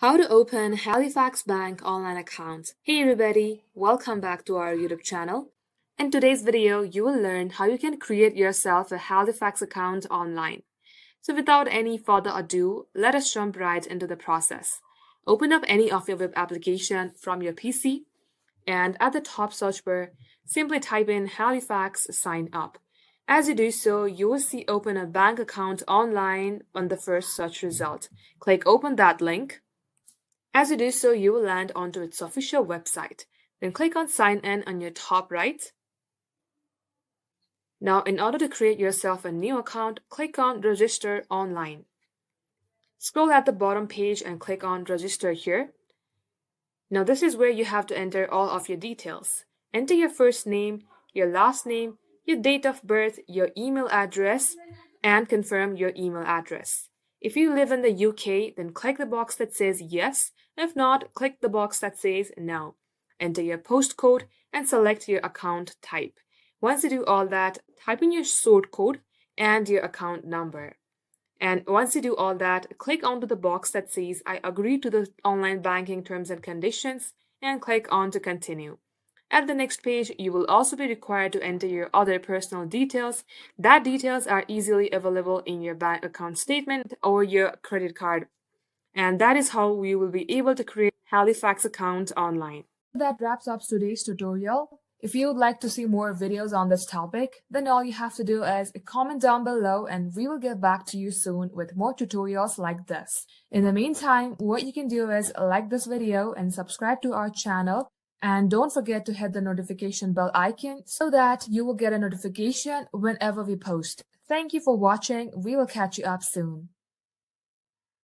How to open Halifax Bank online account. Hey everybody, welcome back to our YouTube channel. In today's video, you will learn how you can create yourself a Halifax account online. So without any further ado, let us jump right into the process. Open up any of your web application from your PC and at the top search bar, simply type in Halifax sign up. As you do so, you will see open a bank account online on the first search result. Click open that link. As you do so, you will land onto its official website. Then click on Sign In on your top right. Now, in order to create yourself a new account, click on Register Online. Scroll at the bottom page and click on Register here. Now, this is where you have to enter all of your details. Enter your first name, your last name, your date of birth, your email address, and confirm your email address. If you live in the UK, then click the box that says yes. If not, click the box that says no. Enter your postcode and select your account type. Once you do all that, type in your sort code and your account number. And once you do all that, click onto the box that says I agree to the online banking terms and conditions and click on to continue. At the next page, you will also be required to enter your other personal details. That details are easily available in your bank account statement or your credit card. And that is how we will be able to create Halifax account online. That wraps up today's tutorial. If you would like to see more videos on this topic, then all you have to do is comment down below and we will get back to you soon with more tutorials like this. In the meantime, what you can do is like this video and subscribe to our channel. And don't forget to hit the notification bell icon so that you will get a notification whenever we post. Thank you for watching. We will catch you up soon.